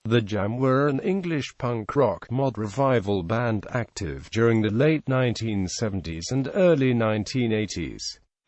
The Jam were an English punk rock mod revival band active during the late 1970s and early 1980s.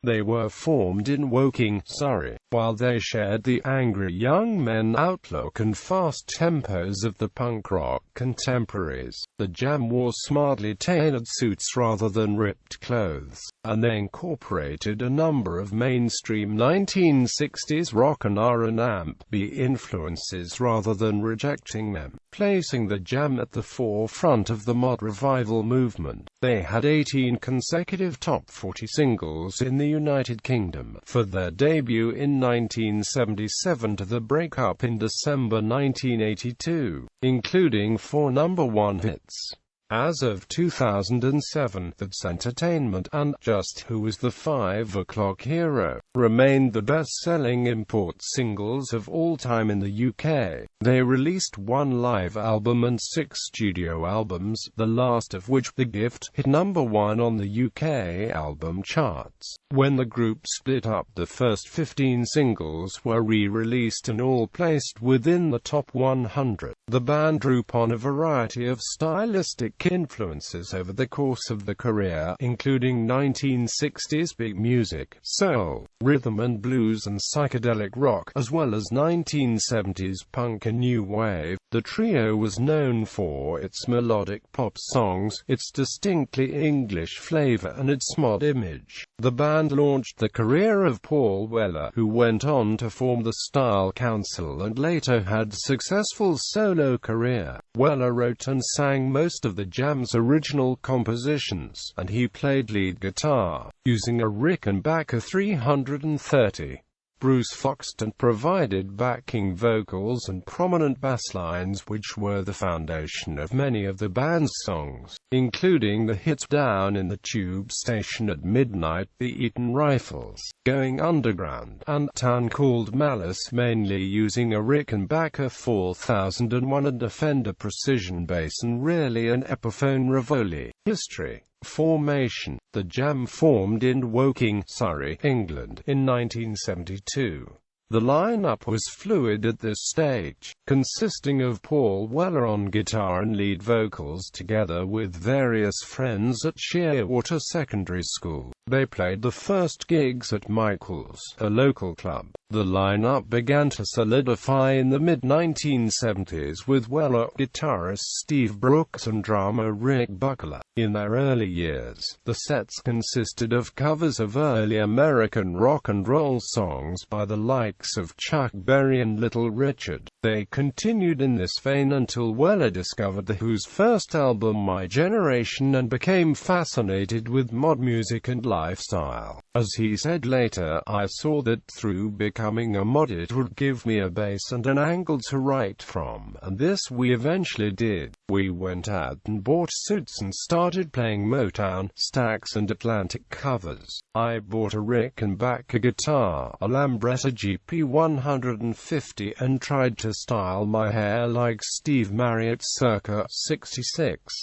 They were formed in Woking, Surrey. While they shared the angry young men outlook and fast tempos of the punk rock contemporaries, the Jam wore smartly tailored suits rather than ripped clothes, and they incorporated a number of mainstream 1960s rock and R&amp influences rather than rejecting them, placing the Jam at the forefront of the mod revival movement. They had 18 consecutive top 40 singles in the United Kingdom, for their debut in 1977 to the breakup in December 1982, including 4 number-1 hits. As of 2007, That's Entertainment and Just Who Was the 5 O'Clock Hero remained the best-selling import singles of all time in the UK. They released 1 live album and 6 studio albums, the last of which, The Gift, hit number 1 on the UK album charts. When the group split up, the first 15 singles were re-released and all placed within the top 100. The band drew upon a variety of stylistic influences over the course of the career, including 1960s big music, soul, rhythm and blues and psychedelic rock, as well as 1970s punk and new wave. The trio was known for its melodic pop songs, its distinctly English flavor and its mod image. The band launched the career of Paul Weller, who went on to form the Style Council and later had a successful solo career. Weller wrote and sang most of the Jam's original compositions, and he played lead guitar, using a Rickenbacker 330. Bruce Foxton provided backing vocals and prominent bass lines which were the foundation of many of the band's songs, including the hits Down in the Tube Station at Midnight, The Eton Rifles, Going Underground, and Town Called Malice, mainly using a Rickenbacker 4001 and a Fender Precision bass and rarely an Epiphone Rivoli. History. Formation. The Jam formed in Woking, Surrey, England, in 1972. The lineup was fluid at this stage, consisting of Paul Weller on guitar and lead vocals together with various friends at Shearwater Secondary School. They played the first gigs at Michael's, a local club. The lineup began to solidify in the mid-1970s with Weller, guitarist Steve Brooks and drummer Rick Buckler. In their early years, the sets consisted of covers of early American rock and roll songs by the likes of Chuck Berry and Little Richard. They continued in this vein until Weller discovered The Who's first album My Generation and became fascinated with mod music and lifestyle. As he said later, I saw that through becoming a mod it would give me a bass and an angle to write from, and this we eventually did. We went out and bought suits and started playing Motown, Stax and Atlantic covers. I bought a Rickenbacker guitar, a Lambretta GP 150, and tried to style my hair like Steve Marriott circa '66.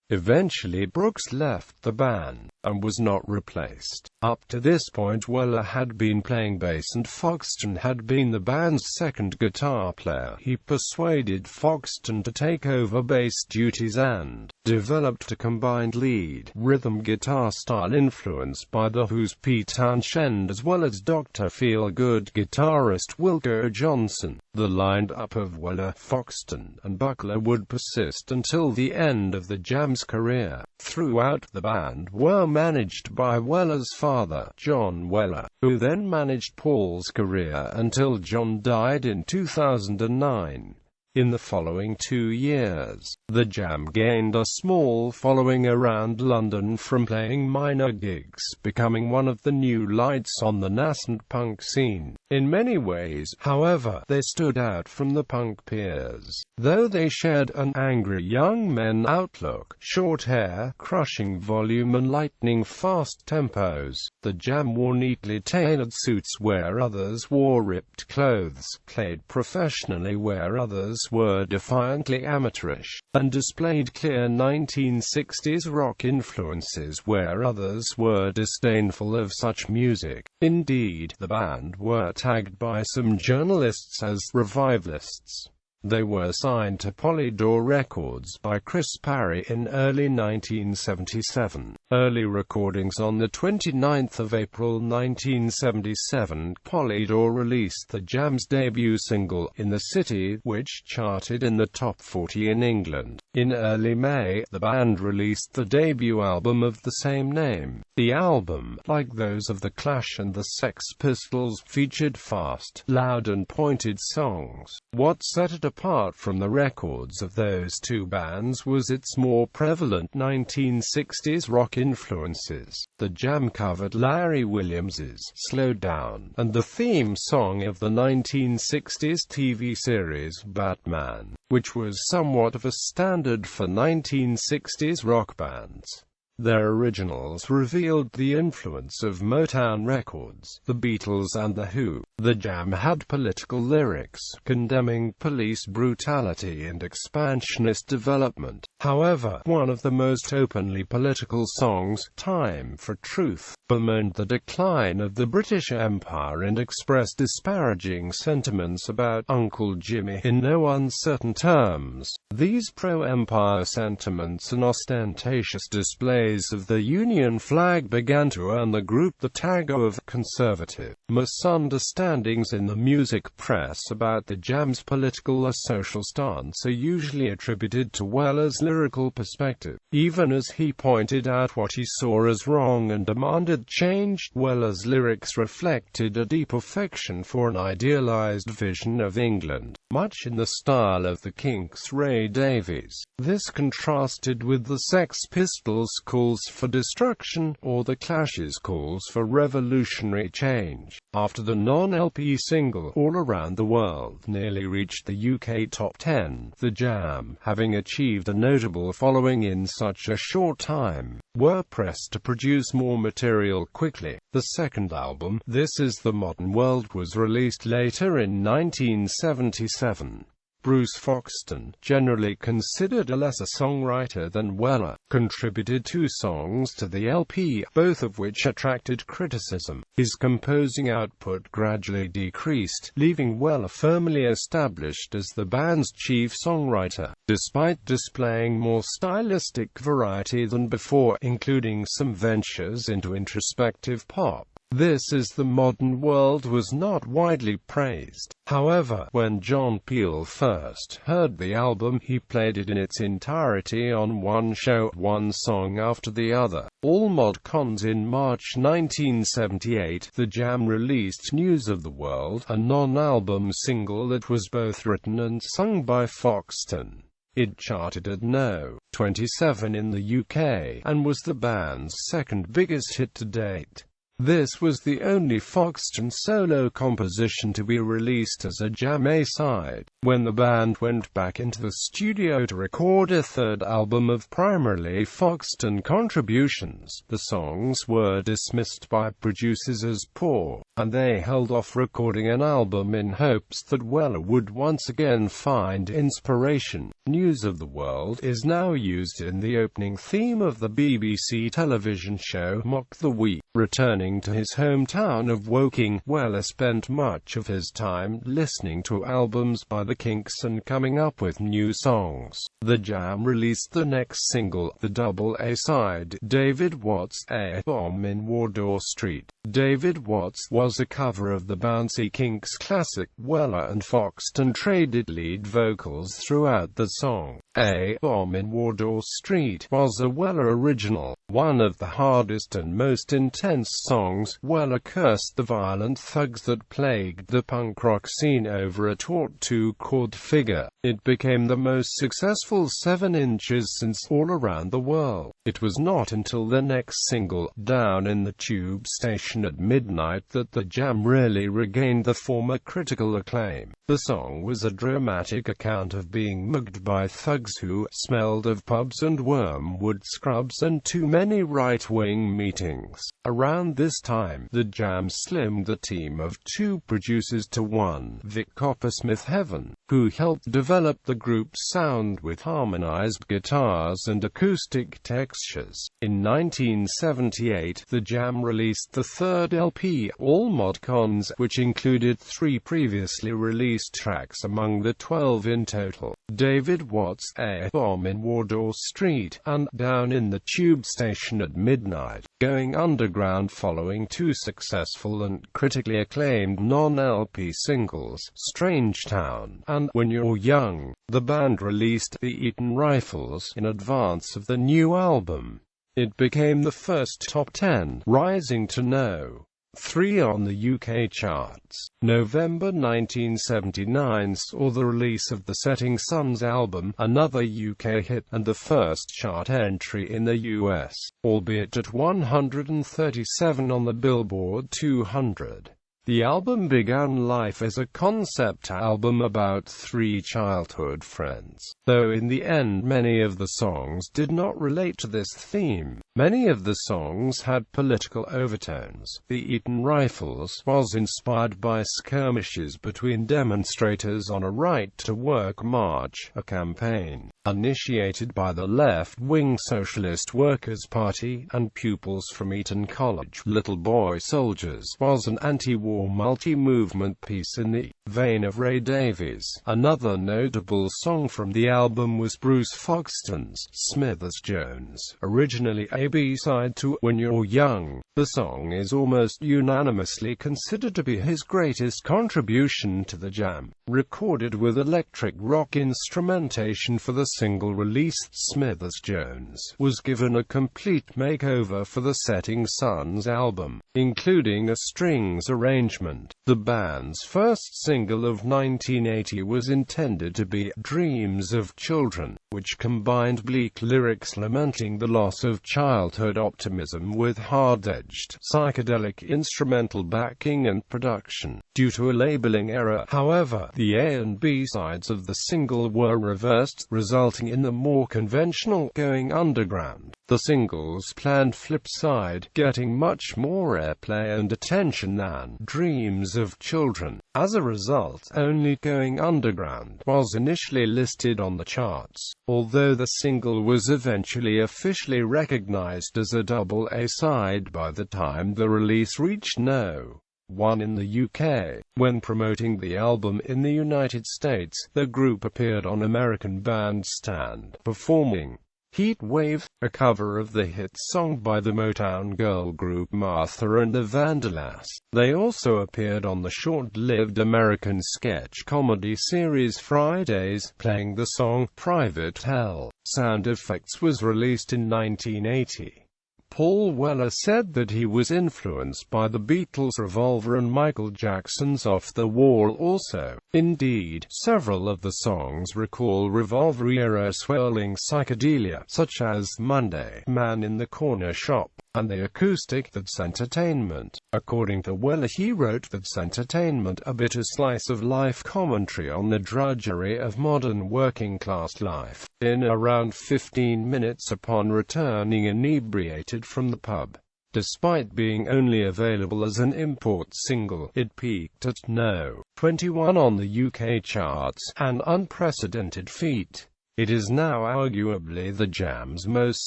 Eventually Brooks left the band, and was not replaced. Up to this point Weller had been playing bass and Foxton had been the band's second guitar player. He persuaded Foxton to take over bass duties and developed a combined lead, rhythm guitar style influenced by The Who's Pete Townshend as well as Dr. Feelgood guitarist Wilco Johnson. The lineup of Weller, Foxton, and Buckler would persist until the end of the Jam's career. Throughout, the band were managed by Weller's father, John Weller, who then managed Paul's career until John died in 2009. In the following 2 years, the Jam gained a small following around London from playing minor gigs, becoming one of the new lights on the nascent punk scene. In many ways, however, they stood out from the punk peers. Though they shared an angry young men outlook, short hair, crushing volume and lightning fast tempos, the Jam wore neatly tailored suits where others wore ripped clothes, played professionally where others were defiantly amateurish, and displayed clear 1960s rock influences where others were disdainful of such music. Indeed, the band were tagged by some journalists as revivalists. They were signed to Polydor Records by Chris Parry in early 1977. Early recordings. On the 29th of April 1977, Polydor released the Jam's debut single, In the City, which charted in the top 40 in England. In early May, the band released the debut album of the same name. The album, like those of The Clash and the Sex Pistols, featured fast, loud and pointed songs. What set it apart from the records of those two bands was its more prevalent 1960s rock influences. The Jam covered Larry Williams's Slow Down, and the theme song of the 1960s TV series Batman, which was somewhat of a standard for 1960s rock bands. Their originals revealed the influence of Motown Records, the Beatles and The Who. The Jam had political lyrics, condemning police brutality and expansionist development. However, one of the most openly political songs, Time for Truth, bemoaned the decline of the British Empire and expressed disparaging sentiments about Uncle Jimmy in no uncertain terms. These pro-empire sentiments and ostentatious displays of the Union flag began to earn the group the tag of conservative. Misunderstandings in the music press about the Jam's political or social stance are usually attributed to Weller's lyrical perspective. Even as he pointed out what he saw as wrong and demanded change, Weller's lyrics reflected a deep affection for an idealized vision of England, much in the style of the Kinks' Ray Davies. This contrasted with the Sex Pistols' calls for destruction, or the Clash's calls for revolutionary change. After the non-LP single, All Around the World, nearly reached the UK top 10, the Jam, having achieved a notable following in such a short time, were pressed to produce more material quickly. The second album, This Is the Modern World, was released later in 1977. Bruce Foxton, generally considered a lesser songwriter than Weller, contributed 2 songs to the LP, both of which attracted criticism. His composing output gradually decreased, leaving Weller firmly established as the band's chief songwriter, despite displaying more stylistic variety than before, including some ventures into introspective pop. This Is the Modern World was not widely praised. However, when John Peel first heard the album, he played it in its entirety on one show, one song after the other. All Mod Cons. In March 1978, the Jam released News of the World, a non-album single that was both written and sung by Foxton. It charted at No. 27 in the UK, and was the band's second biggest hit to date. This was the only Foxton solo composition to be released as a Jam A-side. When the band went back into the studio to record a third album of primarily Foxton contributions, the songs were dismissed by producers as poor, and they held off recording an album in hopes that Weller would once again find inspiration. News of the World is now used in the opening theme of the BBC television show Mock the Week. Returning to his hometown of Woking, Weller spent much of his time listening to albums by the Kinks and coming up with new songs. The Jam released the next single, the double A-side, David Watts' A-Bomb in Wardour Street. David Watts was a cover of the bouncy Kinks classic. Weller and Foxton traded lead vocals throughout the song. A-Bomb in Wardour Street was a Weller original. One of the hardest and most intense songs, Weller cursed the violent thugs that plagued the punk rock scene over a taut 2-chord figure. It became the most successful 7 inches since All Around the World. It was not until the next single, Down in the Tube Station at Midnight, that the Jam really regained the former critical acclaim. The song was a dramatic account of being mugged by thugs who smelled of pubs and wormwood scrubs and too many right-wing meetings. Around this time, the Jam slimmed the team of 2 producers to 1, Vic Coppersmith Heaven, who helped develop the group's sound with harmonized guitars and acoustic textures. In 1978, the Jam released the third LP, All Mod Cons, which included 3 previously released released tracks among the 12 in total. David Watts' A Bomb in Wardour Street, and Down in the Tube Station at Midnight, Going Underground, following two successful and critically acclaimed non-LP singles, Strange Town and When You're Young. The band released The Eton Rifles in advance of the new album. It became the first top 10, rising to No. 3 on the UK charts. November 1979 saw the release of the Setting Sun's album, another UK hit, and the first chart entry in the US, albeit at 137 on the Billboard 200. The album began life as a concept album about three childhood friends, though in the end many of the songs did not relate to this theme. Many of the songs had political overtones. The Eton Rifles was inspired by skirmishes between demonstrators on a right-to-work march, a campaign initiated by the left-wing Socialist Workers' Party and pupils from Eton College. Little Boy Soldiers was an anti-war multi-movement piece in the vein of Ray Davies. Another notable song from the album was Bruce Foxton's Smithers Jones, originally a B-side to When You're Young. The song is almost unanimously considered to be his greatest contribution to the Jam. Recorded with electric rock instrumentation for the single released, Smithers Jones was given a complete makeover for the Setting Sun's album, including a strings arrangement. The band's first single of 1980 was intended to be Dreams of Children, which combined bleak lyrics lamenting the loss of childhood optimism with hard-edged, psychedelic instrumental backing and production. Due to a labeling error, however, the A and B sides of the single were reversed, resulting in the more conventional Going Underground. The single's planned flip side, getting much more airplay and attention than Dreams of Children. As a result, only Going Underground was initially listed on the charts, although the single was eventually officially recognized as a double A-side by the time the release reached No. 1 in the UK. When promoting the album in the United States, the group appeared on American Bandstand, performing Heat Wave, a cover of the hit song by the Motown girl group Martha and the Vandellas. They also appeared on the short-lived American sketch comedy series Fridays, playing the song Private Hell. Sound Effects was released in 1980. Paul Weller said that he was influenced by the Beatles' Revolver and Michael Jackson's Off the Wall also. Indeed, several of the songs recall Revolver-era swirling psychedelia, such as Monday, Man in the Corner Shop, and the acoustic That's Entertainment. According to Weller, he wrote That's Entertainment, a bitter slice of life commentary on the drudgery of modern working-class life, in around 15 minutes upon returning inebriated from the pub. Despite being only available as an import single, it peaked at No. 21 on the UK charts, an unprecedented feat. It is now arguably the Jam's most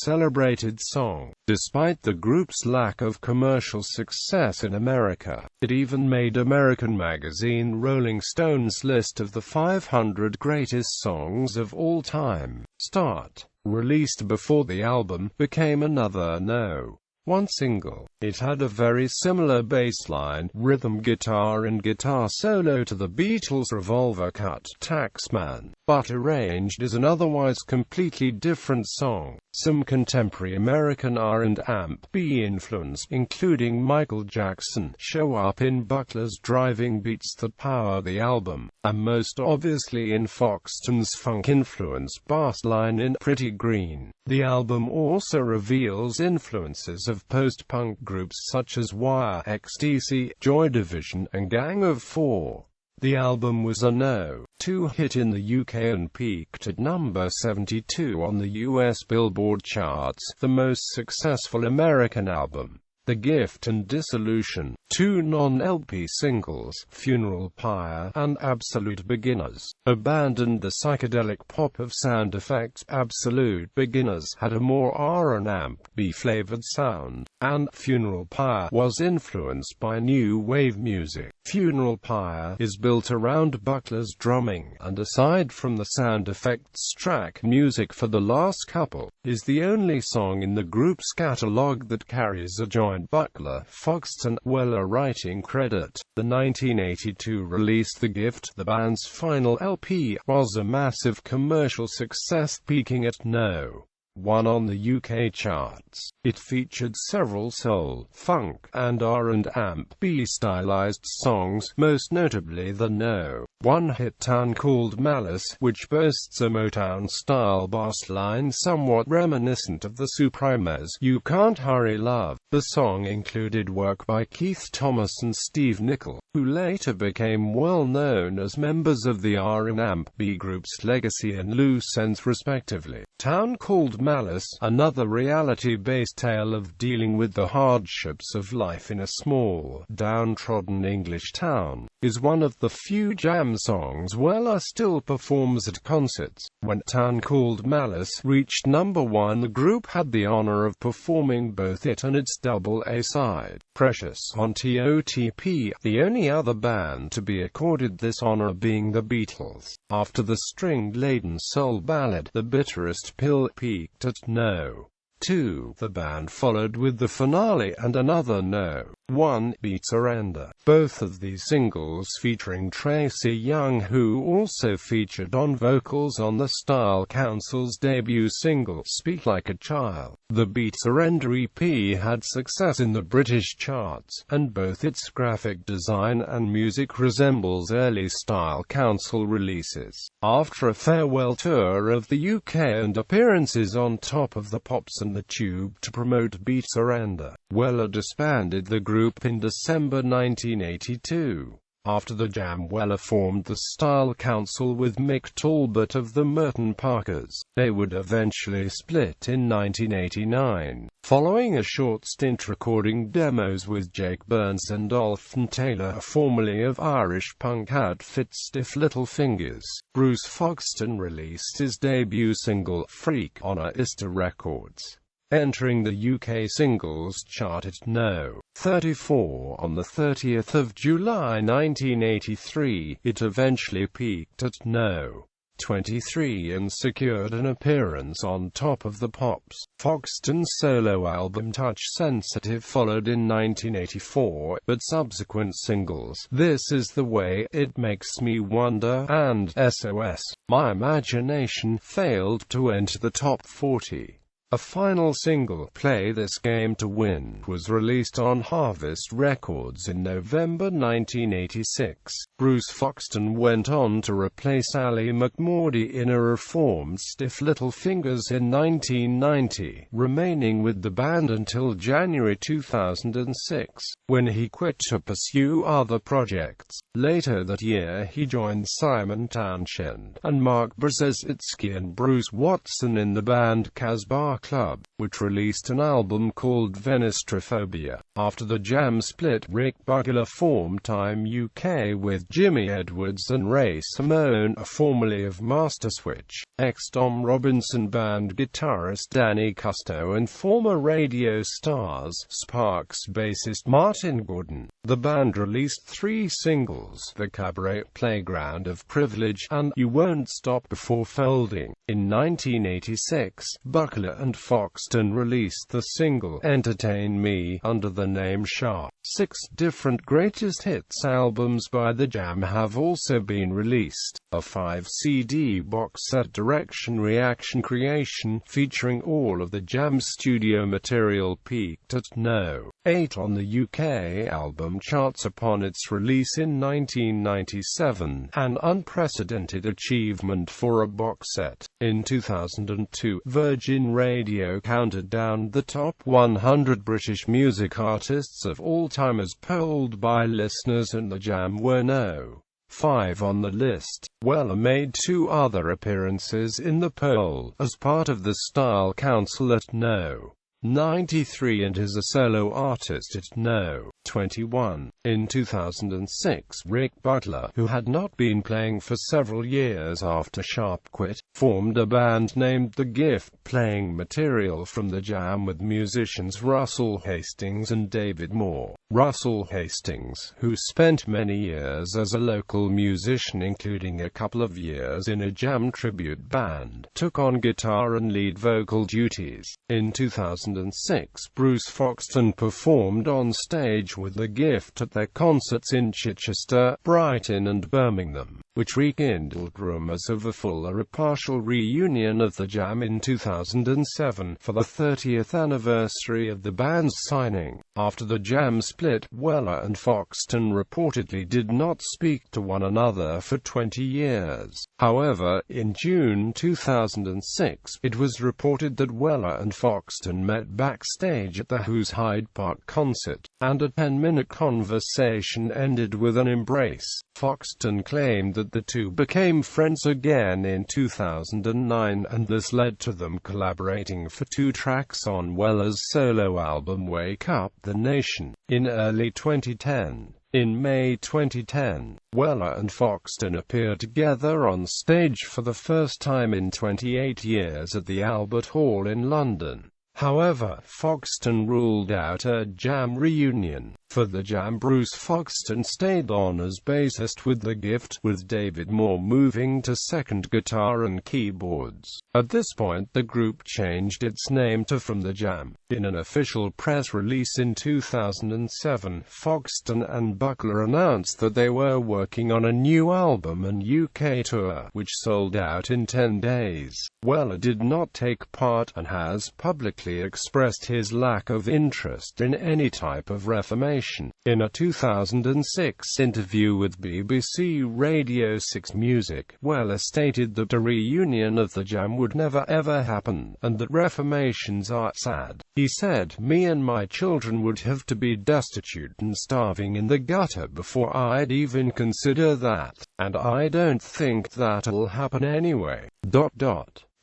celebrated song. Despite the group's lack of commercial success in America, it even made American magazine Rolling Stone's list of the 500 greatest songs of all time. Start, released before the album, became another No. 1 single. It had a very similar bass line, rhythm guitar and guitar solo to the Beatles' Revolver Cut Taxman, but arranged as an otherwise completely different song. Some contemporary American R&amp influence, including Michael Jackson, show up in Butler's driving beats that power the album, and most obviously in Foxton's funk-influenced bass line in Pretty Green. The album also reveals influences of post-punk groups such as Wire, XTC, Joy Division, and Gang of Four. The album was a No. 2 hit in the UK and peaked at number 72 on the US Billboard charts, the most successful American album. The Gift and Dissolution, two non-LP singles, Funeral Pyre and Absolute Beginners, abandoned the psychedelic pop of Sound Effects. Absolute Beginners had a more R&amp-flavored sound, and Funeral Pyre was influenced by new wave music. Funeral Pyre is built around Buckler's drumming, and aside from the sound effects track, music for The Last Couple is the only song in the group's catalogue that carries a joint Buckler-Foxton-Weller writing credit. The 1982 release The Gift, the band's final LP, was a massive commercial success, peaking at No. 1 on the UK charts. It featured several soul, funk, and R&amp stylized songs, most notably the No. 1 hit Town Called Malice, which boasts a Motown-style bass line somewhat reminiscent of the Supremes' You Can't Hurry Love. The song included work by Keith Thomas and Steve Nicol, who later became well known as members of the R&amp groups Legacy and Loose Ends respectively. Town Called Malice, another reality-based tale of dealing with the hardships of life in a small, downtrodden English town, is one of the few Jam songs Weller still performs at concerts. When Town Called Malice reached number 1, the group had the honor of performing both it and its double A-side, Precious, on TOTP, the only other band to be accorded this honor being the Beatles. After the string-laden soul ballad, The Bitterest Pill, peaked at No. 2. The band followed with the finale and another No. 1 Beat Surrender. Both of these singles featuring Tracy Young, who also featured on vocals on the Style Council's debut single, Speak Like a Child. The Beat Surrender EP had success in the British charts, and both its graphic design and music resembles early Style Council releases. After a farewell tour of the UK and appearances on Top of the Pops and the Tube to promote Beat Surrender, Weller disbanded the group in December 1982. After the Jam, Weller formed the Style Council with Mick Talbot of the Merton Parkers. They would eventually split in 1989, following a short stint recording demos with Jake Burns and Alton Taylor, formerly of Irish punk outfit Stiff Little Fingers. Bruce Foxton released his debut single, Freak, on Arista Records, entering the UK singles chart at No. 34 on the 30th of July 1983. It eventually peaked at No. 23 and secured an appearance on Top of the Pops. Foxton's solo album Touch Sensitive followed in 1984, but subsequent singles, This Is the Way, It Makes Me Wonder, and SOS, My Imagination, failed to enter the top 40. A final single, Play This Game to Win, was released on Harvest Records in November 1986. Bruce Foxton went on to replace Ally McMurdy in a reformed Stiff Little Fingers in 1990, remaining with the band until January 2006, when he quit to pursue other projects. Later that year he joined Simon Townshend and Mark Brzezinski and Bruce Watson in the band Casbah Club, which released an album called Venistrophobia. After the Jam split, Rick Buckler formed Time UK with Jimmy Edwards and Ray Simone, formerly of Master Switch, ex-Tom Robinson Band guitarist Danny Custo and former Radio Stars Sparks bassist Martin Gordon. The band released 3 singles, The Cabaret Playground of Privilege and You Won't Stop, before folding. In 1986, Buckler and Foxton released the single Entertain Me under the name Sharp. 6 different greatest hits albums by the Jam have also been released. A 5-CD box set, Direction Reaction Creation, featuring all of the Jam studio material, peaked at No. 8 on the UK album charts upon its release in 1997, an unprecedented achievement for a box set. In 2002, Virgin Radio counted down the top 100 British music artists of all time as polled by listeners, and the Jam were No. 5 on the list. Weller made 2 other appearances in the poll, as part of the Style Council at No. 93 and is a solo artist at No. 21. In 2006, Rick Butler, who had not been playing for several years after Sharp quit, formed a band named The Gift, playing material from the Jam with musicians Russell Hastings and David Moore. Russell Hastings, who spent many years as a local musician including a couple of years in a Jam tribute band, took on guitar and lead vocal duties. In 2006, Bruce Foxton performed on stage with The Gift at their concerts in Chichester, Brighton and Birmingham, which rekindled rumours of a full or a partial reunion of the Jam in 2007 for the 30th anniversary of the band's signing. After the Jam split, Weller and Foxton reportedly did not speak to one another for 20 years. However, in June 2006, it was reported that Weller and Foxton met backstage at the Who's Hyde Park concert, and a 10-minute conversation ended with an embrace. Foxton claimed that the two became friends again in 2009, and this led to them collaborating for 2 tracks on Weller's solo album Wake Up the Nation, in early 2010. In May 2010, Weller and Foxton appeared together on stage for the first time in 28 years at the Albert Hall in London. However, Foxton ruled out a Jam reunion. For the Jam, Bruce Foxton stayed on as bassist with The Gift, with David Moore moving to second guitar and keyboards. At this point, the group changed its name to From the Jam. In an official press release in 2007, Foxton and Butler announced that they were working on a new album and UK tour, which sold out in 10 days. Weller did not take part, and has publicly expressed his lack of interest in any type of reformation. In a 2006 interview with BBC Radio 6 Music, Weller stated that a reunion of the Jam would never ever happen, and that reformations are sad. He said, "Me and my children would have to be destitute and starving in the gutter before I'd even consider that, and I don't think that'll happen anyway."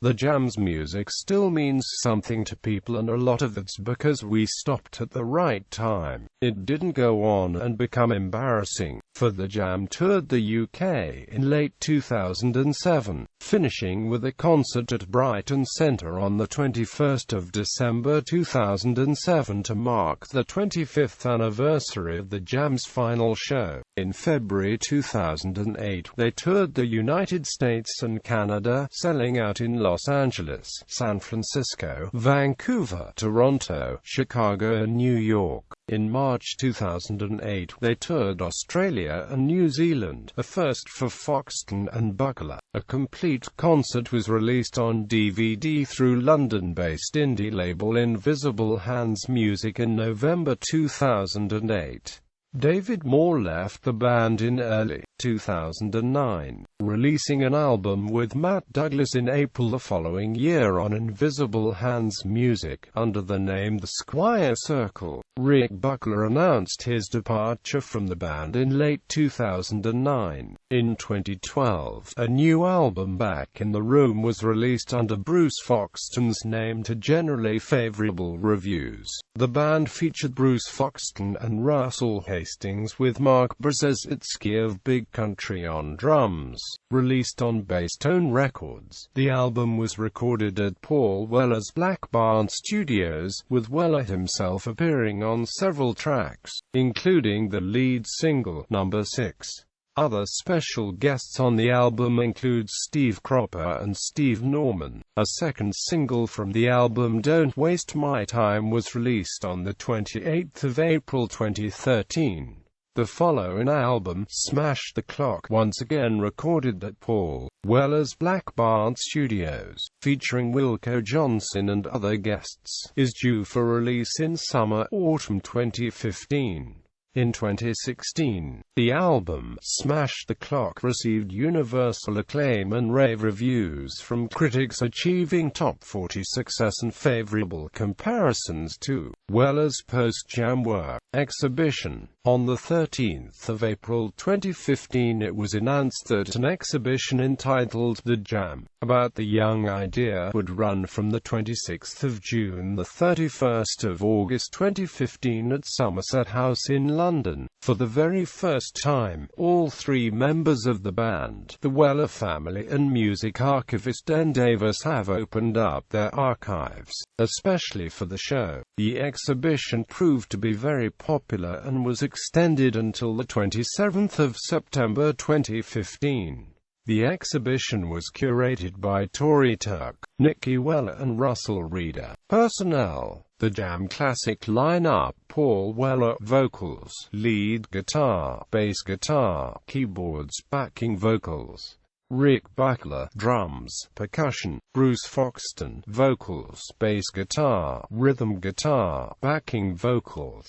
The Jam's music still means something to people, and a lot of it's because we stopped at the right time. It didn't go on and become embarrassing. For the Jam toured the UK in late 2007, finishing with a concert at Brighton Centre on the 21st of December 2007 to mark the 25th anniversary of the Jam's final show. In February 2008, they toured the United States and Canada, selling out in Los Angeles, San Francisco, Vancouver, Toronto, Chicago and New York. In March 2008, they toured Australia and New Zealand, a first for Foxton and Butler. A complete concert was released on DVD through London-based indie label Invisible Hands Music in November 2008. David Moore left the band in early 2009, releasing an album with Matt Douglas in April the following year on Invisible Hands Music, under the name The Squire Circle. Rick Butler announced his departure from the band in late 2009. In 2012, a new album, Back in the Room, was released under Bruce Foxton's name to generally favorable reviews. The band featured Bruce Foxton and Russell Hastings, with Mark Brzezinski of Big Country on drums. Released on Basstone Records, the album was recorded at Paul Weller's Black Barn Studios, with Weller himself appearing on several tracks, including the lead single, Number 6. Other special guests on the album include Steve Cropper and Steve Norman. A second single from the album, Don't Waste My Time, was released on the 28th of April 2013. The following album, Smash the Clock, once again recorded at Paul Weller's Black Barn Studios, featuring Wilco Johnson and other guests, is due for release in summer/autumn 2015. In 2016, the album Smash the Clock received universal acclaim and rave reviews from critics, achieving top 40 success and favorable comparisons to Weller's post-Jam work. Exhibition. On the 13th of April 2015, it was announced that an exhibition entitled The Jam, about the young idea, would run from the 26th of June the 31st of August 2015 at Somerset House in London. For the very first time, all three members of the band, the Weller family and music archivist Dan Davis, have opened up their archives, especially for the show. The exhibition proved to be very popular and was extended until the 27th of September 2015. The exhibition was curated by Tori Turk, Nikki Weller and Russell Reader. Personnel. The Jam classic lineup: Paul Weller, vocals, lead guitar, bass guitar, keyboards, backing vocals; Rick Buckler, drums, percussion; Bruce Foxton, vocals, bass guitar, rhythm guitar, backing vocals.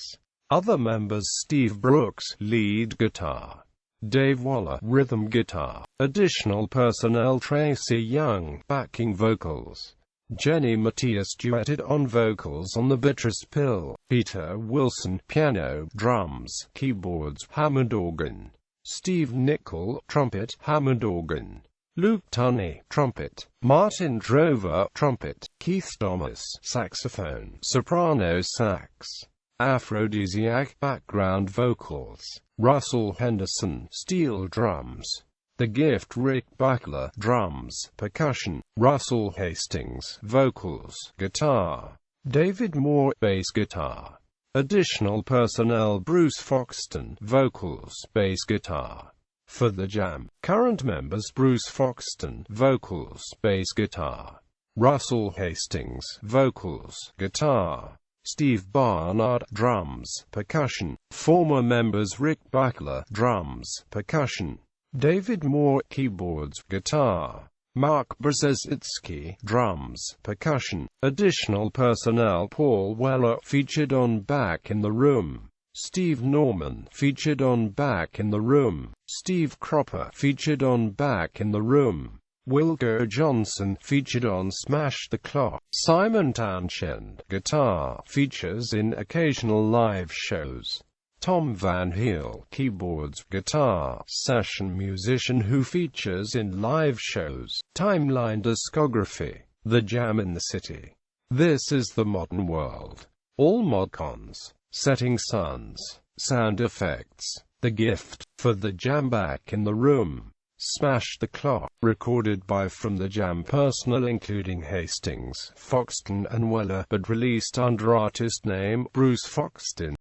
Other members: Steve Brooks, lead guitar; Dave Waller, rhythm guitar. Additional personnel: Tracy Young, backing vocals; Jenny Matthias duetted on vocals on The Bitterest Pill; Peter Wilson, piano, drums, keyboards, Hammond organ; Steve Nickel, trumpet, Hammond organ; Luke Tunney, trumpet; Martin Drover, trumpet; Keith Thomas, saxophone, soprano sax; Aphrodisiac, background vocals; Russell Henderson, steel drums; The Gift, Rick Buckler, drums, percussion; Russell Hastings, vocals, guitar; David Moore, bass guitar. Additional personnel: Bruce Foxton, vocals, bass guitar. For the Jam, current members: Bruce Foxton, vocals, bass guitar; Russell Hastings, vocals, guitar; Steve Barnard, drums, percussion; former members: Rick Buckler, drums, percussion; David Moore, keyboards, guitar; Mark Brzezinski, drums, percussion. Additional personnel: Paul Weller, featured on Back in the Room; Steve Norman, featured on Back in the Room; Steve Cropper, featured on Back in the Room; Wilco Johnson, featured on Smash the Clock; Simon Townshend, guitar, features in occasional live shows; Tom Van Heel, keyboards, guitar, session musician who features in live shows. Timeline discography. The Jam in the City. This is the Modern World. All Modcons. Setting Suns. Sound Effects. The Gift. For the Jam, Back in the Room. Smash the Clock. Recorded by From the Jam personnel including Hastings, Foxton and Weller, but released under artist name Bruce Foxton.